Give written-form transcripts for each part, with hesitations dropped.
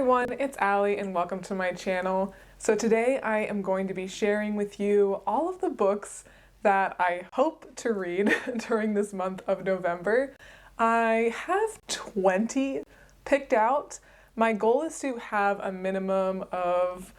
everyone, it's Allie and welcome to my channel. So today I am going to be sharing with you all of the books that I hope to read during this month of November. I have 20 picked out. My goal is to have a minimum of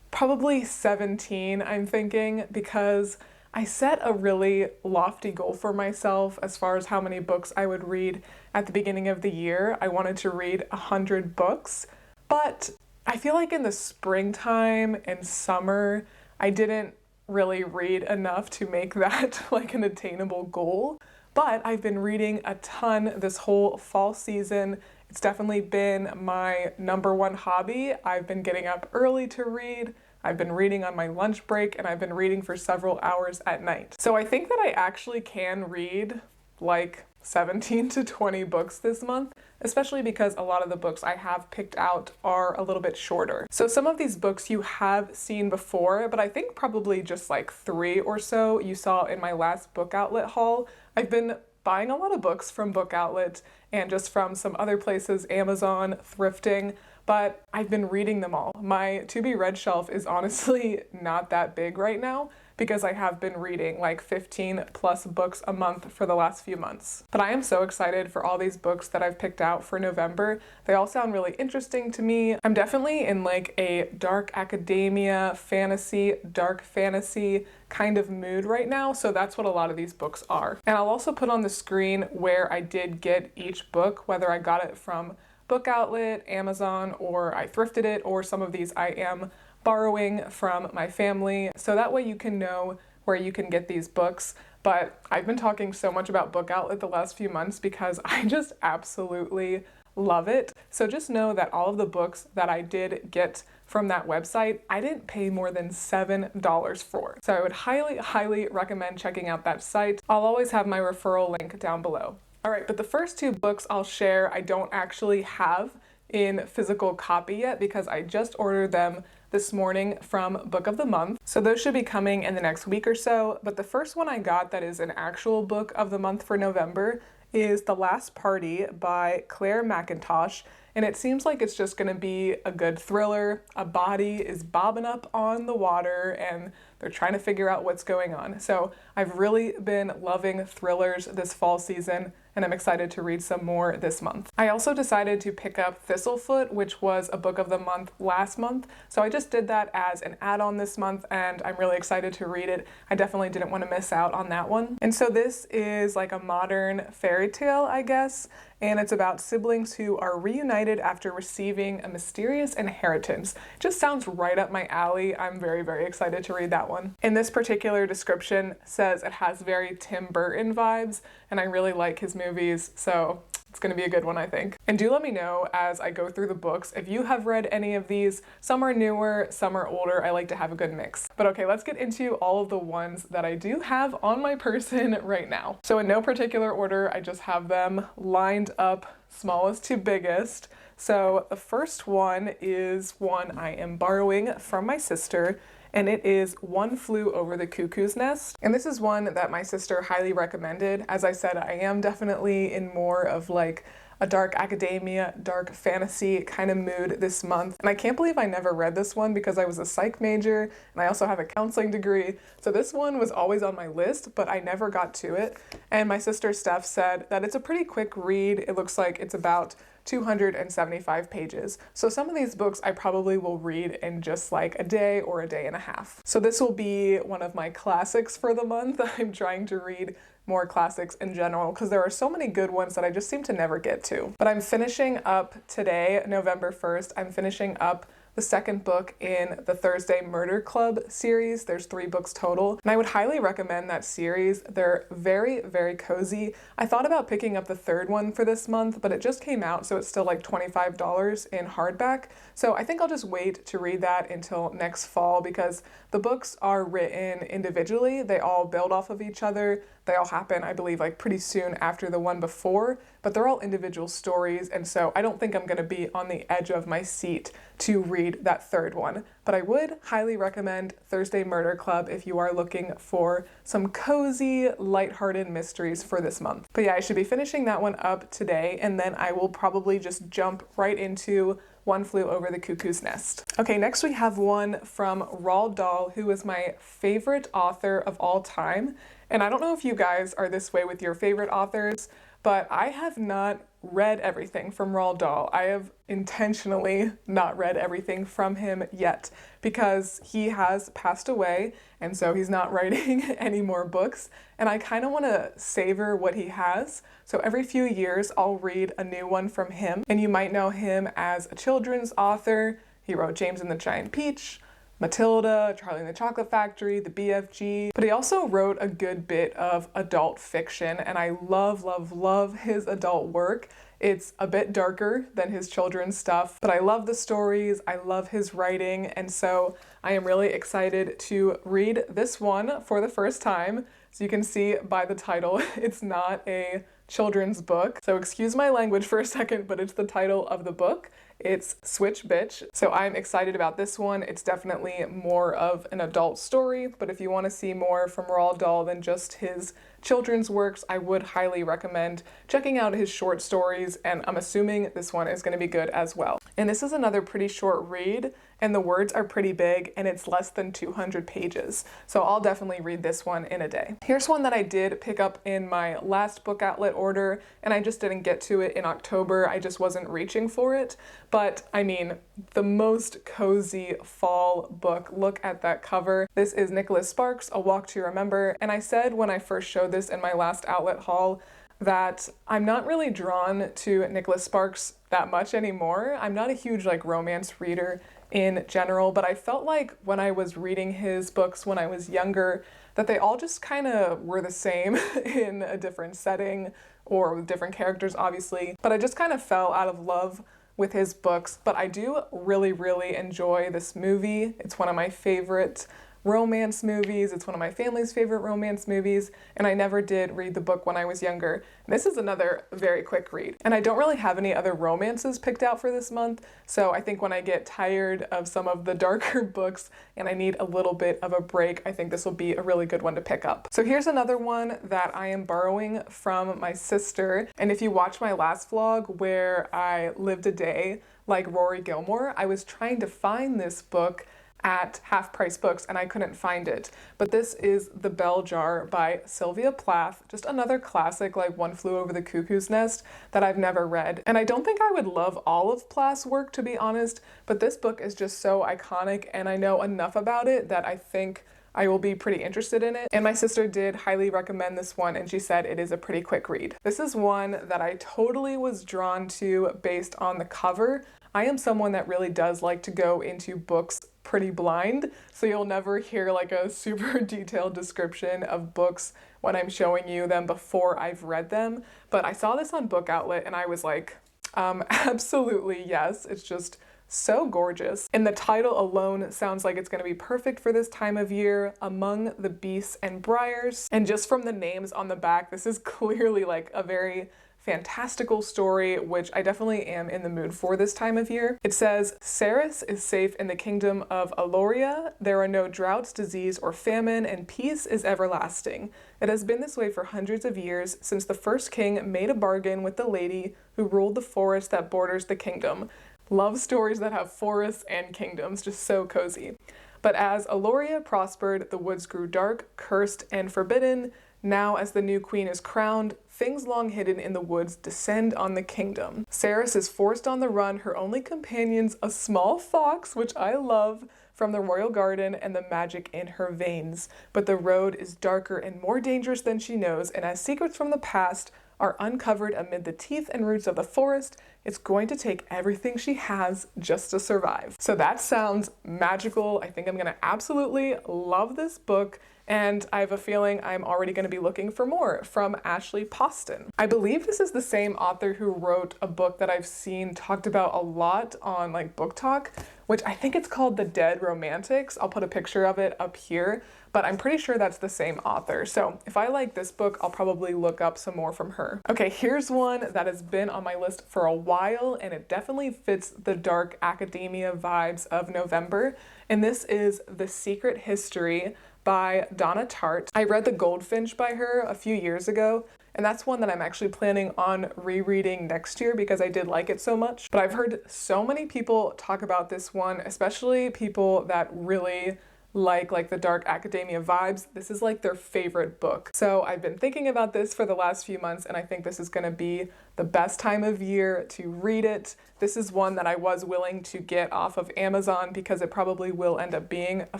probably 17, I'm thinking, because I set a really lofty goal for myself as far as how many books I would read at the beginning of the year. I wanted to read 100 books, but I feel like in the springtime and summer, I didn't really read enough to make that like an attainable goal. But I've been reading a ton this whole fall season. It's definitely been my number one hobby. I've been getting up early to read. I've been reading on my lunch break, and I've been reading for several hours at night. So I think that I actually can read like 17 to 20 books this month, especially because a lot of the books I have picked out are a little bit shorter. So some of these books you have seen before, but I think probably just like 3 or so you saw in my last book outlet haul. I've been buying a lot of books from Book Outlet and just from some other places, Amazon, thrifting, but I've been reading them all. My to-be read shelf is honestly not that big right now because I have been reading like 15 plus books a month for the last few months. But I am so excited for all these books that I've picked out for November. They all sound really interesting to me. I'm definitely in like a dark academia, fantasy, dark fantasy kind of mood right now, so that's what a lot of these books are. And I'll also put on the screen where I did get each book, whether I got it from Book Outlet, Amazon, or I thrifted it, or some of these I am borrowing from my family, so that way you can know where you can get these books. But I've been talking so much about Book Outlet the last few months because I just absolutely love it. So just know that all of the books that I did get from that website, I didn't pay more than $7 for. So I would highly recommend checking out that site. I'll always have my referral link down below. All right, but the first 2 books I'll share I don't actually have in physical copy yet because I just ordered them this morning from Book of the Month. So those should be coming in the next week or so. But the first one I got that is an actual book of the month for November is The Last Party by Claire McIntosh. And it seems like it's just gonna be a good thriller. A body is bobbing up on the water and they're trying to figure out what's going on. So I've really been loving thrillers this fall season, and I'm excited to read some more this month. I also decided to pick up Thistlefoot, which was a book of the month last month. So I just did that as an add-on this month, and I'm really excited to read it. I definitely didn't want to miss out on that one. And so this is like a modern fairy tale, I guess, and it's about siblings who are reunited after receiving a mysterious inheritance. It just sounds right up my alley. I'm very excited to read that one. And this particular description says it has very Tim Burton vibes, and I really like his movies, so it's gonna be a good one, I think. And do let me know as I go through the books if you have read any of these. Some are newer, some are older. I like to have a good mix. But okay, let's get into all of the ones that I do have on my person right now. So in no particular order, I just have them lined up smallest to biggest. So the first one is one I am borrowing from my sister, and it is One Flew Over the Cuckoo's Nest. And this is one that my sister highly recommended. As I said, I am definitely in more of like a dark academia, dark fantasy kind of mood this month. And I can't believe I never read this one because I was a psych major and I also have a counseling degree. So this one was always on my list, but I never got to it. And my sister Steph said that it's a pretty quick read. It looks like it's about 275 pages. So some of these books I probably will read in just like a day or a day and a half. So this will be one of my classics for the month. I'm trying to read more classics in general because there are so many good ones that I just seem to never get to. But I'm finishing up today, November 1st, I'm finishing up the second book in the Thursday Murder Club series. There's 3 books total, and I would highly recommend that series. They're very cozy. I thought about picking up the third one for this month, but it just came out, so it's still like $25 in hardback. So I think I'll just wait to read that until next fall because the books are written individually. They all build off of each other. They all happen, I believe, like pretty soon after the one before, but they're all individual stories, and so I don't think I'm gonna be on the edge of my seat to read that third one. But I would highly recommend Thursday Murder Club if you are looking for some cozy, lighthearted mysteries for this month. But yeah, I should be finishing that one up today, and then I will probably just jump right into One Flew Over the Cuckoo's Nest. Okay, next we have one from Roald Dahl, who is my favorite author of all time. And I don't know if you guys are this way with your favorite authors, but I have not read everything from Roald Dahl. I have intentionally not read everything from him yet because he has passed away, and so he's not writing any more books, and I kind of want to savor what he has. So every few years I'll read a new one from him, and you might know him as a children's author. He wrote James and the Giant Peach, Matilda, Charlie and the Chocolate Factory, the BFG, but he also wrote a good bit of adult fiction, and I love, love, love his adult work. It's a bit darker than his children's stuff, but I love the stories, I love his writing, and so I am really excited to read this one for the first time. So you can see by the title, it's not a children's book. So excuse my language for a second, but it's the title of the book. It's Switch Bitch. So I'm excited about this one. It's definitely more of an adult story, but if you want to see more from Roald Dahl than just his children's works, I would highly recommend checking out his short stories, and I'm assuming this one is going to be good as well. And this is another pretty short read, and the words are pretty big, and it's less than 200 pages. So I'll definitely read this one in a day. Here's one that I did pick up in my last book outlet order, and I just didn't get to it in October. I just wasn't reaching for it. But I mean, the most cozy fall book. Look at that cover. This is Nicholas Sparks' A Walk to Remember. And I said when I first showed this in my last outlet haul that I'm not really drawn to Nicholas Sparks that much anymore. I'm not a huge romance reader in general, but I felt like when I was reading his books when I was younger that they all just kind of were the same in a different setting or with different characters, obviously. But I just kind of fell out of love with his books. But I do really, really enjoy this movie. It's one of my favorite romance movies. It's one of my family's favorite romance movies, and I never did read the book when I was younger. This is another very quick read, and I don't really have any other romances picked out for this month, so I think when I get tired of some of the darker books and I need a little bit of a break, I think this will be a really good one to pick up. So here's another one that I am borrowing from my sister, and if you watch my last vlog where I lived a day like Rory Gilmore, I was trying to find this book at Half Price Books and I couldn't find it. But this is The Bell Jar by Sylvia Plath, just another classic like One Flew Over the Cuckoo's Nest that I've never read. And I don't think I would love all of Plath's work, to be honest, but this book is just so iconic and I know enough about it that I think I will be pretty interested in it. And my sister did highly recommend this one, and she said it is a pretty quick read. This is one that I totally was drawn to based on the cover. I am someone that really does like to go into books pretty blind, so you'll never hear a super detailed description of books when I'm showing you them before I've read them. But I saw this on Book Outlet and I was like, absolutely yes. It's just so gorgeous. And the title alone sounds like it's going to be perfect for this time of year, Among the Beasts and Briars. And just from the names on the back, this is clearly a very fantastical story, which I definitely am in the mood for this time of year. It says, Ceres is safe in the kingdom of Aloria. There are no droughts, disease, or famine, and peace is everlasting. It has been this way for hundreds of years, since the first king made a bargain with the lady who ruled the forest that borders the kingdom. Love stories that have forests and kingdoms, just so cozy. But as Aloria prospered, the woods grew dark, cursed, and forbidden. Now, as the new queen is crowned, things long hidden in the woods descend on the kingdom. Ceres is forced on the run, her only companions a small fox, which I love, from the royal garden, and the magic in her veins. But the road is darker and more dangerous than she knows, and as secrets from the past are uncovered amid the teeth and roots of the forest, it's going to take everything she has just to survive. So that sounds magical. I think I'm gonna absolutely love this book, and I have a feeling I'm already going to be looking for more from Ashley Poston. I believe this is the same author who wrote a book that I've seen talked about a lot on Book Talk, which I think it's called The Dead Romantics. I'll put a picture of it up here, but I'm pretty sure that's the same author. So if I like this book, I'll probably look up some more from her. Okay, here's one that has been on my list for a while, and it definitely fits the dark academia vibes of November. And this is The Secret History by Donna Tartt. I read The Goldfinch by her a few years ago, and that's one that I'm actually planning on rereading next year because I did like it so much. But I've heard so many people talk about this one, especially people that really like the dark academia vibes. This is like their favorite book. So I've been thinking about this for the last few months, and I think this is going to be the best time of year to read it. This is one that I was willing to get off of Amazon because it probably will end up being a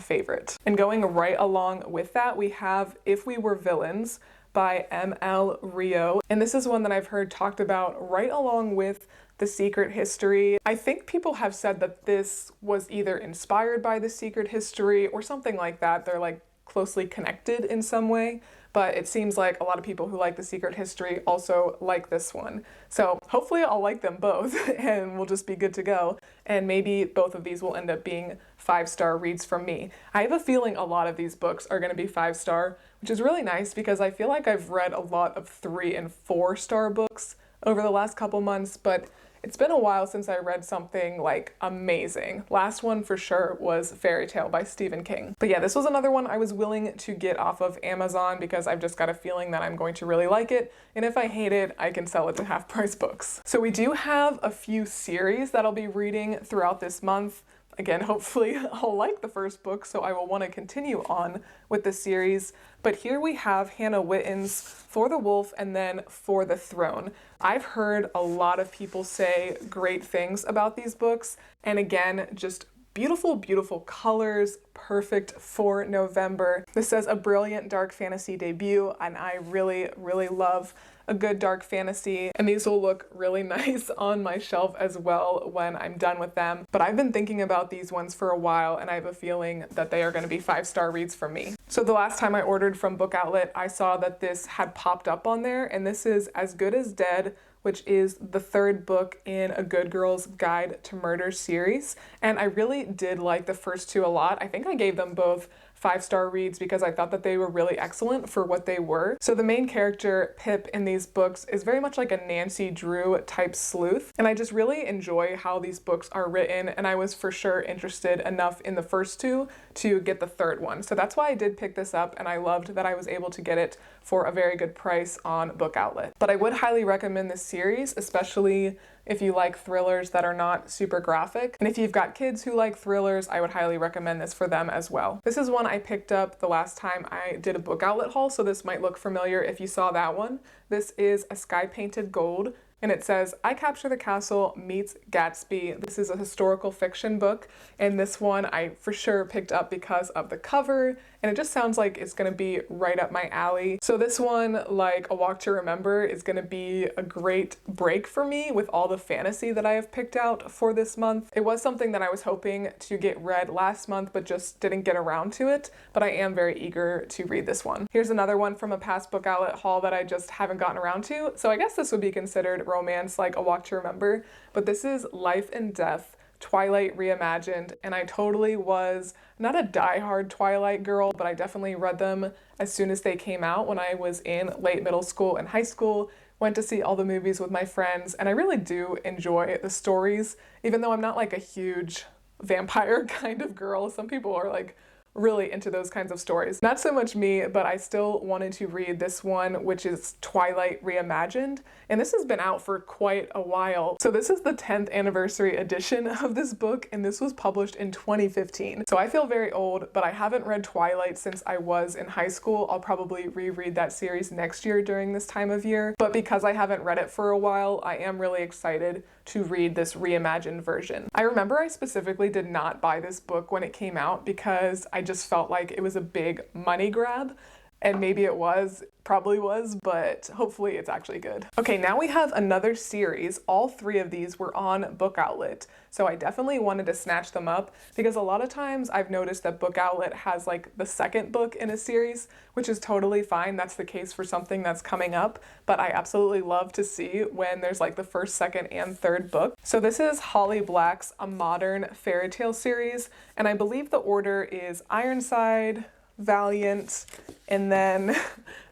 favorite. And going right along with that, we have If We Were Villains by M.L. Rio. And this is one that I've heard talked about right along with The Secret History. I think people have said that this was either inspired by The Secret History or something like that. They're like closely connected in some way, but it seems like a lot of people who like The Secret History also like this one. So hopefully I'll like them both and we'll just be good to go. And maybe both of these will end up being 5-star reads from me. I have a feeling a lot of these books are going to be 5-star, which is really nice because I feel like I've read a lot of 3 and 4-star books over the last couple months, but it's been a while since I read something like amazing. Last one for sure was Fairy Tale by Stephen King. But yeah, this was another one I was willing to get off of Amazon because I've just got a feeling that I'm going to really like it. And if I hate it, I can sell it to Half Price Books. So we do have a few series that I'll be reading throughout this month. Again, hopefully I'll like the first book, so I will want to continue on with the series. But here we have Hannah Witton's For the Wolf and then For the Throne. I've heard a lot of people say great things about these books, and again, just beautiful, beautiful colors, perfect for November. This says a brilliant dark fantasy debut, and I really, really love a good dark fantasy, and these will look really nice on my shelf as well when I'm done with them. But I've been thinking about these ones for a while, and I have a feeling that they are going to be 5-star reads for me. So the last time I ordered from Book Outlet, I saw that this had popped up on there, and this is As Good as Dead, which is the 3rd book in A Good Girl's Guide to Murder series. And I really did like the first 2 a lot. I think I gave them both 5-star reads because I thought that they were really excellent for what they were. So the main character, Pip, in these books is very much like a Nancy Drew type sleuth. And I just really enjoy how these books are written, and I was for sure interested enough in the first 2 to get the 3rd one. So that's why I did pick this up, and I loved that I was able to get it for a very good price on Book Outlet. But I would highly recommend this series, especially if you like thrillers that are not super graphic. And if you've got kids who like thrillers, I would highly recommend this for them as well. This is one I picked up the last time I did a Book Outlet haul, so this might look familiar if you saw that one. This is A Sky Painted Gold, and it says, I Capture the Castle meets Gatsby. This is a historical fiction book, and this one I for sure picked up because of the cover, and it just sounds like it's gonna be right up my alley. So this one, like A Walk to Remember, is gonna be a great break for me with all the fantasy that I have picked out for this month. It was something that I was hoping to get read last month, but just didn't get around to it, but I am very eager to read this one. Here's another one from a past Book Outlet haul that I just haven't gotten around to, so I guess this would be considered romance, like A Walk to Remember, but this is Life and Death, Twilight Reimagined, and I totally was not a diehard Twilight girl, but I definitely read them as soon as they came out when I was in late middle school and high school, went to see all the movies with my friends, and I really do enjoy the stories, even though I'm not like a huge vampire kind of girl. Some people are like really into those kinds of stories. Not so much me, but I still wanted to read this one, which is Twilight Reimagined, and this has been out for quite a while. So this is the 10th anniversary edition of this book, and this was published in 2015. So I feel very old, but I haven't read Twilight since I was in high school. I'll probably reread that series next year during this time of year, but because I haven't read it for a while, I am really excited to read this reimagined version. I remember I specifically did not buy this book when it came out because I just felt like it was a big money grab, and maybe it was, probably was, but hopefully it's actually good. Okay, now we have another series. All 3 of these were on Book Outlet, so I definitely wanted to snatch them up because a lot of times I've noticed that Book Outlet has like the 2nd book in a series, which is totally fine. That's the case for something that's coming up, but I absolutely love to see when there's like the 1st, 2nd, and 3rd book. So this is Holly Black's A Modern Fairy Tale series, and I believe the order is Ironside, Valiant, and then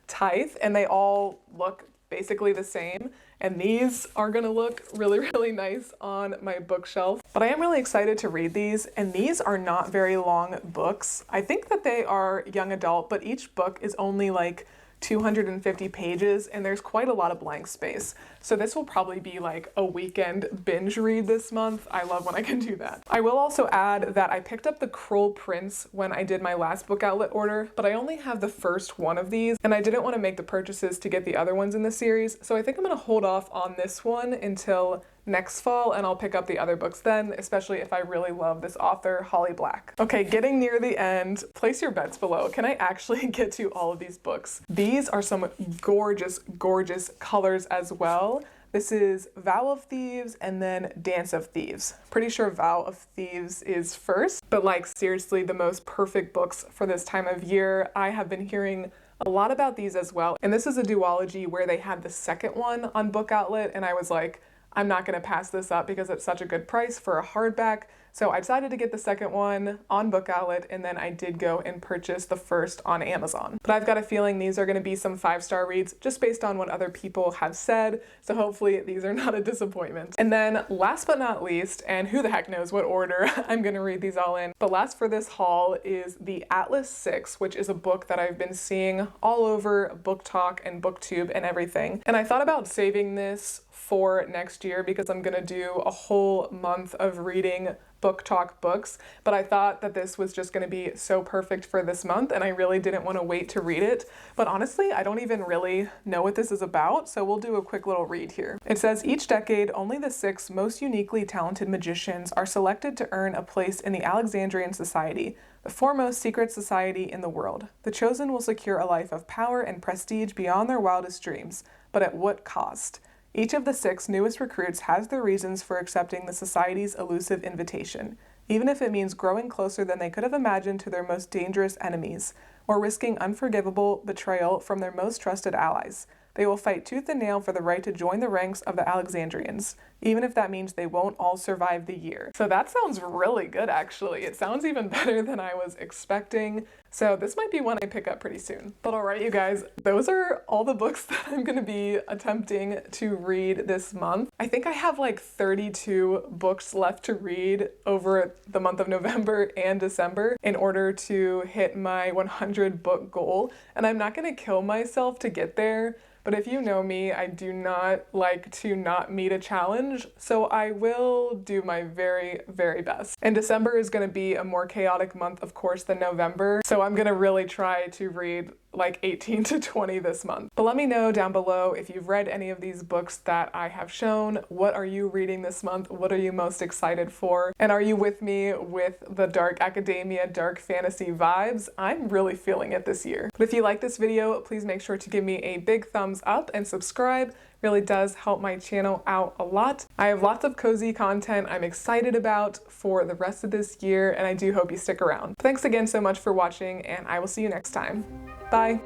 Tithe, and they all look basically the same. and these are gonna look really, really nice on my bookshelf. But I am really excited to read these, and these are not very long books. I think that they are young adult, but each book is only like 250 pages, and there's quite a lot of blank space. So this will probably be like a weekend binge read this month. I love when I can do that. I will also add that I picked up the Kroll Prince when I did my last book outlet order, but I only have the first one of these, and I didn't want to make the purchases to get the other ones in the series, so I think I'm gonna hold off on this one until next fall, and I'll pick up the other books then, especially if I really love this author, Holly Black. Okay, getting near the end, place your bets below. Can I actually get to all of these books? These are some gorgeous, gorgeous colors as well. This is Vow of Thieves and then Dance of Thieves. Pretty sure Vow of Thieves is first, but like seriously the most perfect books for this time of year. I have been hearing a lot about these as well, and this is a duology where they had the second one on Book Outlet, and I was like, I'm not going to pass this up because it's such a good price for a hardback. So I decided to get the second one on Book Outlet, and then I did go and purchase the first on Amazon. But I've got a feeling these are going to be some 5-star reads just based on what other people have said. So hopefully these are not a disappointment. And then last but not least, and who the heck knows what order I'm going to read these all in, but last for this haul is the Atlas 6, which is a book that I've been seeing all over Book Talk and BookTube and everything. And I thought about saving this for next year because I'm gonna do a whole month of reading Book Talk books, but I thought that this was just gonna be so perfect for this month, and I really didn't want to wait to read it. But honestly, I don't even really know what this is about, so we'll do a quick little read here. It says, each decade, only the 6 most uniquely talented magicians are selected to earn a place in the Alexandrian Society, the foremost secret society in the world. The chosen will secure a life of power and prestige beyond their wildest dreams, but at what cost? Each of the 6 newest recruits has their reasons for accepting the society's elusive invitation, even if it means growing closer than they could have imagined to their most dangerous enemies, or risking unforgivable betrayal from their most trusted allies. They will fight tooth and nail for the right to join the ranks of the Alexandrians, even if that means they won't all survive the year. So that sounds really good, actually. It sounds even better than I was expecting. So this might be one I pick up pretty soon. But all right, you guys, those are all the books that I'm gonna be attempting to read this month. I think I have like 32 books left to read over the month of November and December in order to hit my 100 book goal. And I'm not gonna kill myself to get there. But if you know me, I do not like to not meet a challenge, so I will do my very, very best. And December is going to be a more chaotic month, of course, than November, so I'm going to really try to read like 18 to 20 this month. But let me know down below if you've read any of these books that I have shown. What are you reading this month? What are you most excited for? And are you with me with the dark academia, dark fantasy vibes? I'm really feeling it this year. But if you like this video, please make sure to give me a big thumbs up and subscribe. Really does help my channel out a lot. I have lots of cozy content I'm excited about for the rest of this year, and I do hope you stick around. Thanks again so much for watching, and I will see you next time. Bye.